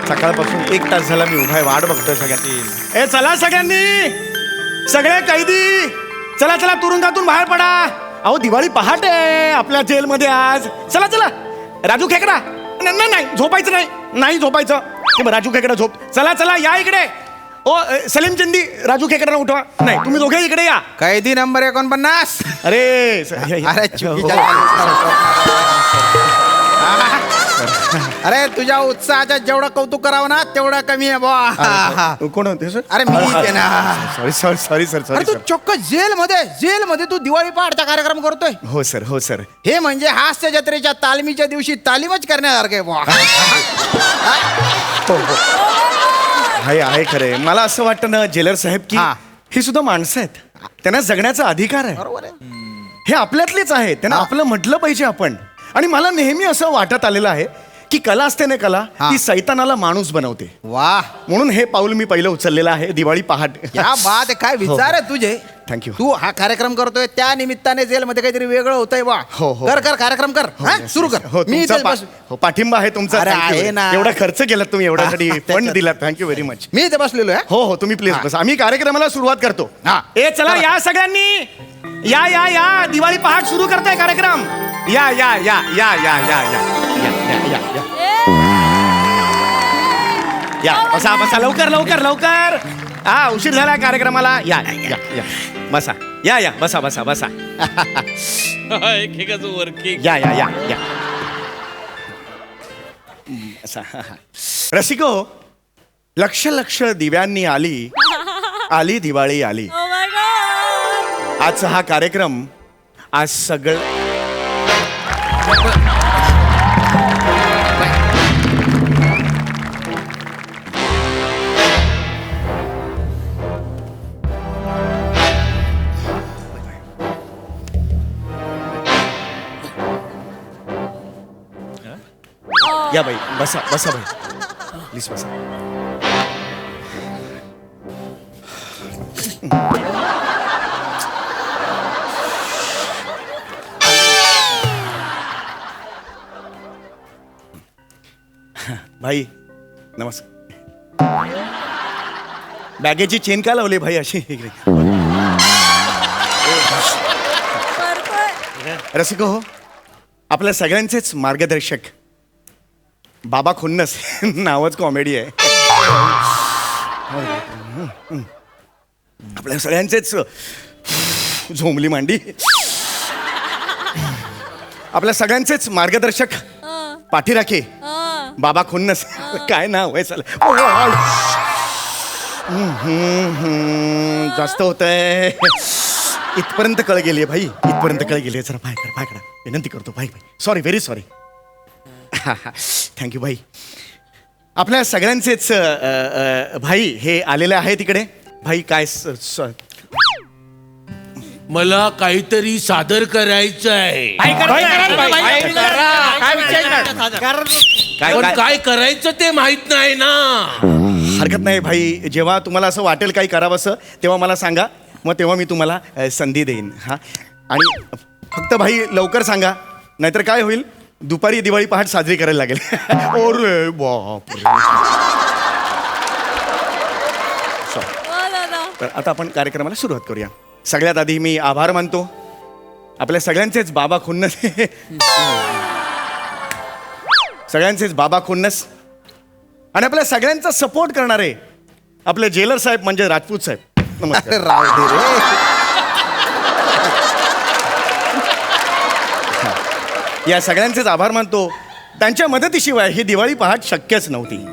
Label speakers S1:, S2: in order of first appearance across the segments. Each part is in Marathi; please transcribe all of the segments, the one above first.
S1: सकाळपासून 1 तास झाला मी उभा आहे, वाट बघतोय सगळ्यांनी. ए चला सगळ्यांनी, सगळे कैदी चला चला, तुरुंगातून बाहेर पडा. अहो दिवाळी पहाटे आहे आपल्या जेलमध्ये आज. चला चला. राजू खेकडा, नाही नाही झोपायचं नाही, नाही झोपायचं. राजू खेकडा झोप. चला चला या इकडे. ओ सलीम चंदी, राजू खेकडांना उठवा. नाही तुम्ही दोघे इकडे या.
S2: कैदी नंबर 49.
S1: अरे
S2: अरे अरे तुझ्या उत्साहाचं जेवढं कौतुक करावं ना तेवढं कमी आहे बुवा.
S1: कोण होते सर?
S2: अरे मी आहे ना.
S1: सॉरी सॉरी सॉरी सर,
S2: अरे तू
S1: सॉरी.
S2: चक्क जेलमध्ये तू दिवाळी पहाटचा कार्यक्रम करतोय.
S1: हो सर, हो सर.
S2: हे म्हणजे हास्य जत्रेच्या तालमीच्या दिवशी तालीमच करण्यासारखं आहे बुवा.
S1: हो हो आहे खरे. मला असं वाटतं ना जेलर साहेब की
S2: हा.
S1: हे सुद्धा माणसं आहेत, त्यांना जगण्याचा अधिकार आहे.
S2: बरोबर आहे.
S1: हे आपल्यातलेच आहे, त्यांना आपलं म्हटलं पाहिजे आपण. आणि मला नेहमी असं वाटत आलेलं आहे की कला असते ना, कला
S2: हा.
S1: ती सैतानाला माणूस बनवते.
S2: वाह,
S1: म्हणून हे पाऊल मी पहिलं उचललेलं आहे दिवाळी पहाट.
S2: या बात आहे. काय विचार आहे तुझे.
S1: थँक्यू.
S2: तू हा कार्यक्रम करतोय त्या निमित्ताने जेलमध्ये काहीतरी वेगळं होतंय बा.
S1: हो, हो.
S2: कर कार्यक्रम कर. हा, सुरू कर.
S1: हो,
S2: मी
S1: तुमचा
S2: इथेच बस-
S1: हो, पाठिंबा आहे तुमचा.
S2: अरे,
S1: Thank you.
S2: आहे ना.
S1: एवढा खर्च केला तुम्ही, एवढ्यासाठी फंड
S2: त्याच्यात.
S1: दिला. Thank you very much.
S2: मी इथे बसलेलो आहे.
S1: हो हो तुम्ही प्लीज
S2: हा.
S1: बस. आम्ही कार्यक्रमाला सुरुवात करतो.
S2: हा.
S1: ए चला या सगळ्यांनी, या या या दिवाळी पहाट सुरू करताय कार्यक्रम. या या या या या या या या या या या या बसा बसा, लवकर लवकर लवकर. हा उशीर झाला कार्यक्रमाला. या या या बसा. या या बसा बसा बसा.
S3: एकेकाचं वर्किंग.
S1: या या या या बसा. रसिको, लक्ष लक्ष दिव्यांनी आली आली दिवाळी आली.
S4: Oh my God!
S1: आजचा हा कार्यक्रम आज सगळं या बाई बसा बसा बाई प्लीज बसा. भाई नमस्कार. बॅगेची चेन का लावली भाई अशी?
S4: करतोय.
S1: रसिको हो, आपल्या सगळ्यांचेच मार्गदर्शक बाबा खुन्नस नावच कॉमेडी आहे. आपल्या सगळ्यांचेच झोंबली मांडी, आपल्या सगळ्यांचेच मार्गदर्शक पाठीराखे बाबा खुन्नस. काय नाव आहे चला. जास्त होत आहे. इथपर्यंत कळ गेली भाई, इथपर्यंत कळ गेली. जरा पाय करा विनंती करतो भाई. Sorry, very sorry. थँक्यू भाई. आपल्या सगळ्यांचेच भाई हे आलेले आहे तिकडे. भाई काय
S3: मला काहीतरी सादर करायचं आहे. पण काय करायचं ते माहित नाही ना.
S1: हरकत नाही भाई, जेव्हा तुम्हाला असं वाटेल काही करावंसं तेव्हा मला सांगा, मग तेव्हा मी तुम्हाला संधी देईन. हा, आणि फक्त भाई लवकर सांगा, नाहीतर काय होईल, दुपारी दिवाळी पहाट साजरी करायला लागेल. ओरे बाप. तर आता आपण कार्यक्रमाला सुरुवात करूया. सगळ्यात आधी मी आभार मानतो आपल्या सगळ्यांचेच बाबा खुन्नस, सगळ्यांचेच बाबा खुन्नस, आणि आपल्या सगळ्यांचा सपोर्ट करणारे आपले जेलर साहेब म्हणजे राजपूत साहेब. नमस्कार.
S2: राव दे रे.
S1: या सगळ्यांचेच आभार मानतो. त्यांच्या मदतीशिवाय ही दिवाळी पहाट शक्यच नव्हती.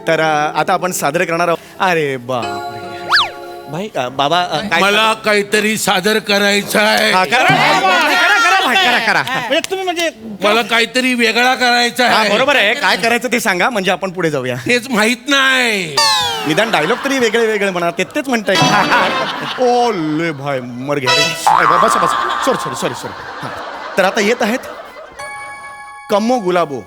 S1: तर आता आपण सादर करणार आहोत. अरे बाप भाई, बाबा काय
S3: मला काहीतरी सादर करायचं आहे.
S1: हा, करा भाई, करा. म्हणजे तुम्ही म्हणजे
S3: मला काहीतरी वेगळा करायचा
S1: हा,
S3: आहे.
S1: बरोबर आहे. काय करायचं ते सांगा, म्हणजे आपण पुढे जाऊया.
S3: तेच माहित नाही.
S1: निदान डायलॉग तरी वेगळे वेगळे म्हणा, तेच म्हणताय. ओले भाई मर घ्या. बस बस. सॉरी. तर आता येत आहेत कम्मो गुलाबो,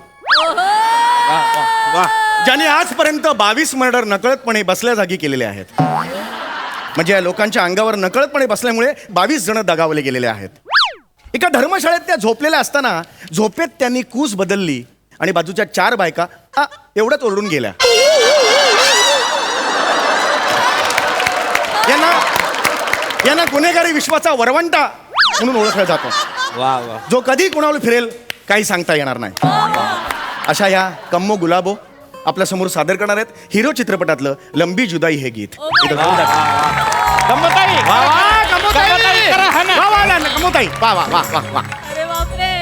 S1: ज्याने आजपर्यंत 22 मर्डर नकळतपणे बसल्या जागी केलेले आहेत. म्हणजे या लोकांच्या अंगावर नकळतपणे बसल्यामुळे 22 जण दगावले गेलेले आहेत. एका धर्मशाळेत त्या झोपलेल्या असताना झोपेत त्यांनी कूस बदलली आणि बाजूच्या 4 बायका एवढंच ओरडून गेल्या. यांना गुन्हेगारी विश्वाचा वरवंटा म्हणून ओळखला जातो.
S4: वा वा.
S1: जो कधी कोणावर फिरेल काही सांगता येणार नाही. अशा या कम्मो गुलाबो आपल्या समोर सादर करणार आहेत हिरो चित्रपटातलं लंबी जुदाई हे गीत.
S4: गंमताई.
S1: वा वा, कमोताई.
S4: गंमताई करा, हा ना.
S1: वा वा ना, कमोताई. वा वा वा वा वा.
S5: अरे बापरे.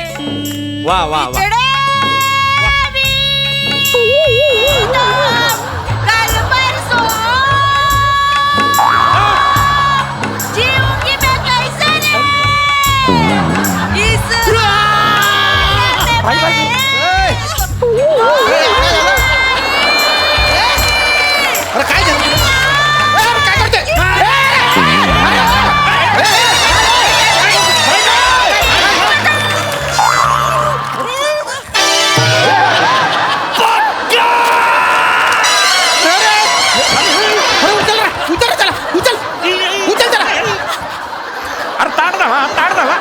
S4: वा वा वा.
S5: कल परसों जीऊंगी मैं कैसे रे इस
S4: भाई, भाई.
S2: अरे काय झालं? अरे काय करते?
S4: अरे ताट धरा, ताट धरा.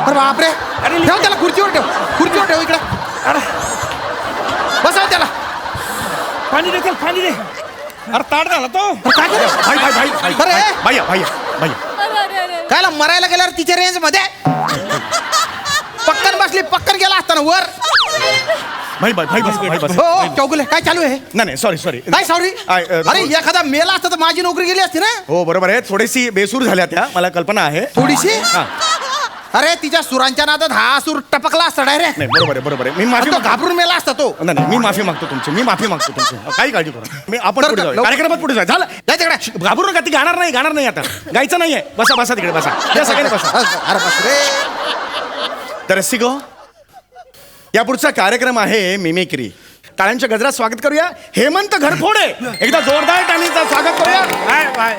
S2: अरे बापरे.
S4: अरे
S2: ठेव त्याला खुर्चीवर ठेव. खुर्चीवर ठेव इकडे.
S4: अरे
S2: बसाव त्याला.
S4: पाणी दे, चल, पाणी दे. अरे ताट झाला तो.
S2: अरे काय करते?
S1: भाई भाई भाई भाई
S2: अरे.
S1: भैया भैया भैया
S5: अरे
S2: कायला मरायला गेल्यावर तिच्या रेंज मध्ये पक्कन बसली, पक्कन गेला असताना वर.
S1: भाई भाई भाई बस भाई बस.
S2: हो चौगुले काय चालू आहे?
S1: नाही नाही सॉरी सॉरी.
S2: काय सॉरी? अरे एखादा मेला असता तर माझी नोकरी गेली असती ना.
S1: हो बरोबर आहे, थोडीशी बेसूर झाल्या त्या, मला कल्पना आहे.
S2: थोडीशी.
S1: हा.
S2: अरे तिच्या सुरांच्या नादात हा सूर टपकला असता डायरेक्ट.
S1: नाही बरोबर आहे बरोबर आहे. मी माफी
S2: तो घाबरून मेला असता तो.
S1: नाही नाही, मी माफी मागतो तुमची, मी माफी मागतो तुमची. काही काळजी करू नका. मी आपण
S2: कर,
S1: पुढे
S2: कर,
S1: जाऊ,
S2: लवकर.
S1: कार्यक्रमात पुढे जाऊ. झालं
S2: जाय तिकडे.
S1: घाबरू नका, ती गाणार नाही आता. गायचं नाहीये. बसा बसा तिकडे बसा. या सगळ्यांनी बसा.
S2: अरे बस रे.
S1: तर रसिको, या पुढचा कार्यक्रम आहे मिमिक्री. टाळ्यांच्या गजरात स्वागत करूया हेमंत घरफोडे. एकदा जोरदार टाळीचं स्वागत करूया.
S4: Bye bye.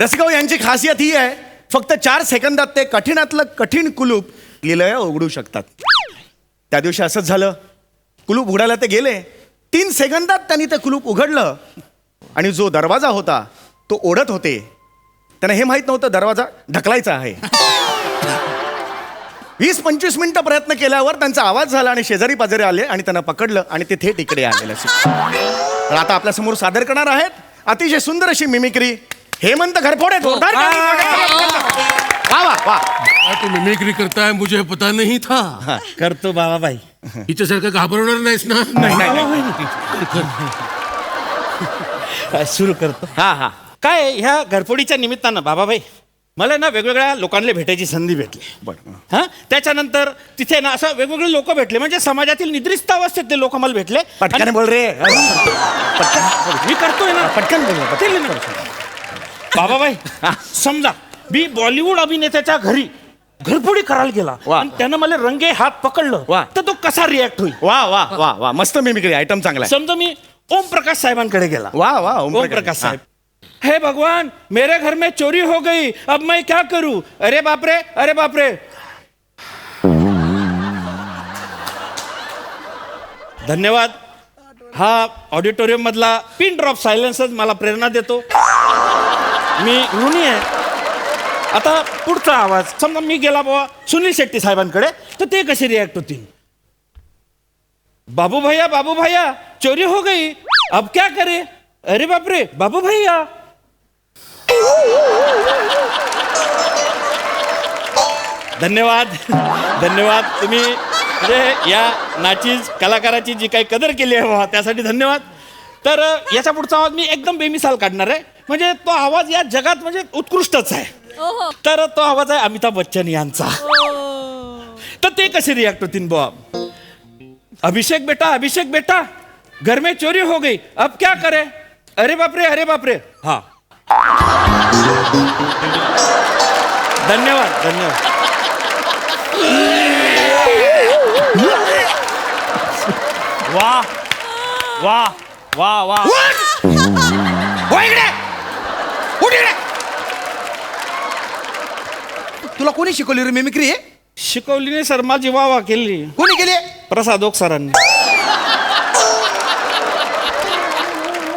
S1: रसिको, यांची खासियत ही आहे, फक्त 4 सेकंदात ते कठीणातलं कठीण कुलूप लिलया उघडू शकतात. त्या दिवशी असंच झालं. कुलूप उघडायला ते गेले, 3 सेकंदात त्यांनी ते कुलूप उघडलं आणि जो दरवाजा होता तो ओढत होते. त्यांना हे माहीत नव्हतं दरवाजा ढकलायचा आहे. 20-25 मिनिटं प्रयत्न केल्यावर त्यांचा आवाज झाला आणि शेजारी पाजारी आले आणि त्यांना पकडलं आणि ते थेट इकडे आलेलं. तर आता आपल्या समोर सादर करणार आहेत अतिशय सुंदर अशी मिमिक्री हेमंत घरफोडे. जोरदार टाळी वाजवा. वा वा वा.
S3: तू मिमिक्री करताय मुझे पता नहीं था.
S4: करतो बाबाबाई.
S3: हिच्यासारखं घाबरवणार नाहीस ना.
S1: नाही नाही
S4: सुरू करतो. हा हा. काय ह्या घरफोडीच्या निमित्तानं बाबाबाई मला ना वेगवेगळ्या लोकांना भेटायची संधी भेटली.
S1: बरं.
S4: हा त्याच्यानंतर तिथे ना असं वेगवेगळे लोक भेटले, म्हणजे समाजातील निद्रिस्त अवस्थेतले लोक मला भेटले.
S1: पटकन बोल रे.
S4: मी करतोय ना.
S1: पटकन बोल.
S4: केलं ना. बाबाबाई समजा मी बॉलिवूड अभिनेत्याच्या घरी घरफोडी करायला गेला
S1: वा.
S4: आणि त्यानं मला रंगे हात पकडलं
S1: वा.
S4: तर तो कसा रिॲक्ट होईल.
S1: वा वा वा वा. मस्त मिमिक्री आयटम चांगला आहे.
S4: समजा मी ओम प्रकाश साहेबांकडे गेला.
S1: वा वा.
S4: ओम प्रकाश साहेब, हे भगवान मेरे घर में चोरी हो गई, अब मैं क्या करूं. अरे बाप रे, अरे बाप रे. धन्यवाद. हा ऑडिटोरियम मधला पिन ड्रॉप सायलेन्सच मला प्रेरणा देतो. मी ऋणी आहे. आता पुढचा आवाज समजा मी गेला बाबा सुनील शेट्टी साहेबांकडे, तर ते कसे रिॲक्ट होतील. बाबू भैया चोरी हो गई, अब क्या करे. अरे बाप रे, बाबू भैया. धन्यवाद धन्यवाद. तुम्ही म्हणजे या नाचीज कलाकाराची जी काही कदर केली आहे बाबा त्यासाठी धन्यवाद. तर याच्या पुढचा आवाज मी एकदम बेमिसाल काढणार आहे, म्हणजे तो आवाज या जगात म्हणजे उत्कृष्टच आहे.
S5: ओहो.
S4: तर तो आवाज आहे अमिताभ बच्चन यांचा. तर ते कसे रिॲक्ट होतील बुवा. अभिषेक बेटा घर में चोरी हो गई, अब क्या करे. अरे बाप रे. हाँ. धन्यवाद धन्यवाद.
S1: वा वा वा वा.
S2: हो इकडे. उठ इकडे. तुला कोणी शिकवली रे मिमिक्री?
S4: शिकवली नाही सर, माझी वाह केली.
S2: कोणी केली?
S4: प्रसाद ओक सरांनी.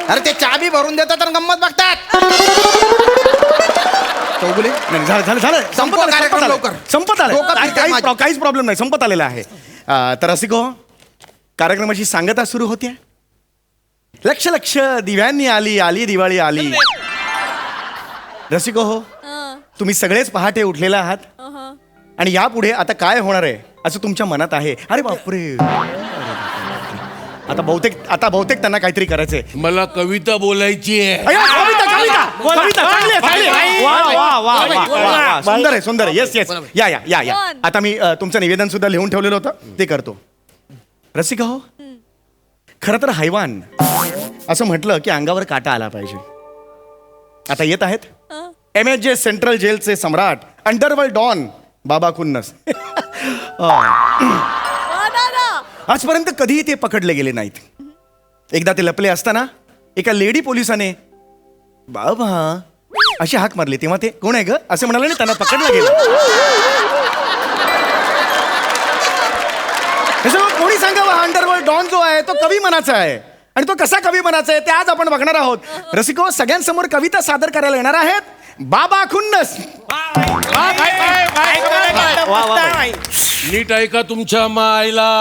S2: अरे ते चाबी भरून देतात आणि गंमत बघतात. चौगुले
S1: नाही, झालं
S2: संपवा कार्यक्रम लवकर.
S1: संपत आलं.
S2: डोकं फिरतंय माझं.
S1: काहीच प्रॉब्लेम नाही, संपत आलेला आहे. तर रसिको, कार्यक्रमाची सांगता सुरू होते. लक्ष दिव्यांनी आली दिवाळी आली. रसिको हो, तुम्ही सगळेच पहाटे उठलेला आहात आणि यापुढे आता काय होणार आहे असं तुमच्या मनात आहे. अरे बापरे, आता बहुतेक त्यांना काहीतरी करायचंय.
S3: मला कविता बोलायची आहे.
S1: अय्या, कविता चांगली आहे. वा. सुंदर आहे. येस या. आता मी तुमचं निवेदन सुद्धा लिहून ठेवलेलं होतं, ते करतो. रसिका हो, खरं तर हैवान असं म्हटलं की अंगावर काटा आला पाहिजे. आता येत आहेत MSJ सेंट्रल जेलचे सम्राट, अंडरवर्ल्ड डॉन बाबा खुन्नस. आजपर्यंत कधीही ते पकडले गेले नाहीत. एकदा ते लपले असताना एका लेडी पोलिसाने बाबा अशी हाक मारली, तेव्हा ते कोण आहे ग असं म्हणाले आणि त्यांना पकडलं गेलं. कोणी सांगावं, हा अंडरवर्ल्ड डॉन जो आहे तो कवी मनाचा आहे आणि तो कसा कवी मनाचा आहे ते आज आपण बघणार आहोत. रसिको, सगळ्यांसमोर कविता सादर करायला येणार आहेत बाबा खुन्नस.
S3: नीट ऐका तुमच्या मायला.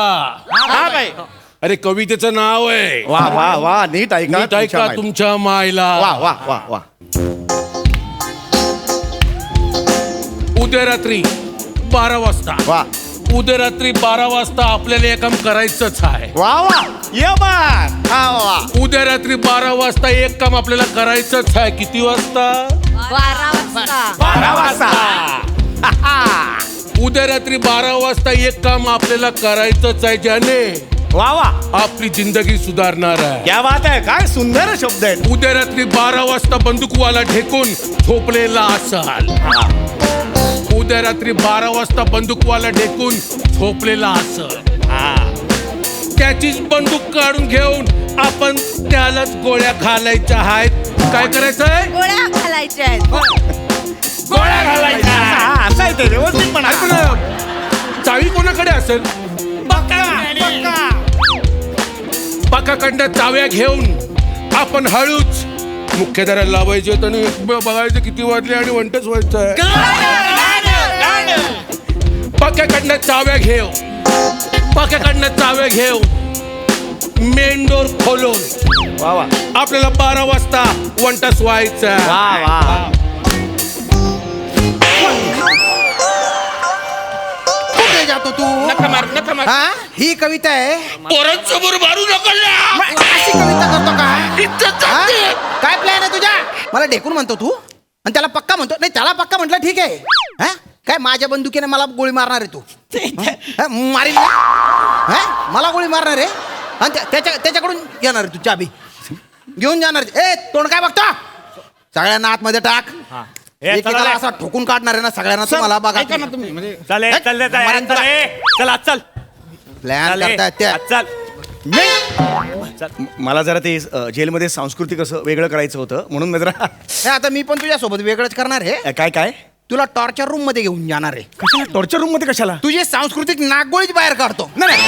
S3: अरे कवितेचं नाव आहे.
S1: वा नीट ऐका.
S3: नीट ऐका तुमच्या मायला.
S1: वा.
S3: उद्या रात्री 12 वाजता.
S1: वा.
S3: उद्या रात्री 12 वाजता आपल्याला एक काम करायचंच आहे.
S1: वा ये बात. वा.
S3: उद्या रात्री 12 वाजता एक काम आपल्याला करायचंच आहे. किती वाजता?
S1: 12 वाजता.
S3: उद्या रात्री 12 वाजता एक काम आपल्याला करायचंच आहे, ज्याने
S1: वा
S3: आपली जिंदगी सुधारणार आहे.
S1: क्या बात आहे, काय सुंदर शब्द आहेत.
S3: उद्या रात्री 12 वाजता बंदूकवाला ढेकून झोपलेला असाल. उद्या रात्री 12 वाजता बंदूकवाला ढेकून झोपलेला असल. त्याचीच बंदूक काढून घेऊन आपण त्यालाच गोळ्या घालायच्या आहेत. काय करायचंय?
S5: गोळ्या घालायच्या आहेत.
S3: गोळ्या घालायच्या.
S1: असं आहे ते, व्यवस्थित म्हणा.
S3: चावी कोणाकडे असेल? पक्काकडनं चाव्या घेऊन आपण हळूच मुख्यधारा लावायचे आणि बघायचं किती वाजले आणि वंटच व्हायचं. पक्क्याकडनं चाव्या घेऊ मेन डोर खोलून
S1: वा
S3: आपल्याला 12 वाजता वंटच व्हायचं.
S1: वा.
S2: कुठे जातो तू?
S4: नका मार.
S2: हा, ही कविता आहे.
S3: पोरांसमोर मारू नका.
S2: मग अशी कविता करतो का? हा? काय प्लॅन आहे तुझा? मला ढेकून म्हणतो तू आणि त्याला पक्का म्हणतो. नाही, त्याला पक्का म्हटलं ठीक आहे. हा, काय माझ्या बंदुकीने मला गोळी मारणार आहे तू? हा, मारील ना? हा, मला गोळी मारणार आहे आणि त्याच्याकडून येणार आहे तू चाबी घेऊन जाणार. ए, तोंड काय बघतो? सगळ्यांना आतमध्ये टाक. एकेकाला असा ठोकून काढणार आहे ना सगळ्यांना. तुम्हाला बघा
S4: ऐका ना तुम्ही, म्हणजे
S1: चल
S2: प्लॅन करतायत त्या.
S1: चल. मला जरा ते जेलमध्ये सांस्कृतिक असं वेगळं करायचं होतं, म्हणून मी जरा
S2: हे आता मी पण तुझ्यासोबत वेगळंच करणार आहे.
S1: काय
S2: तुला टॉर्चर रूम मध्ये घेऊन जाणार आहे.
S1: कशाला टॉर्चर रूम मध्ये कशाला?
S2: तुझी सांस्कृतिक नागगोळीच बाहेर काढतो.
S1: नाही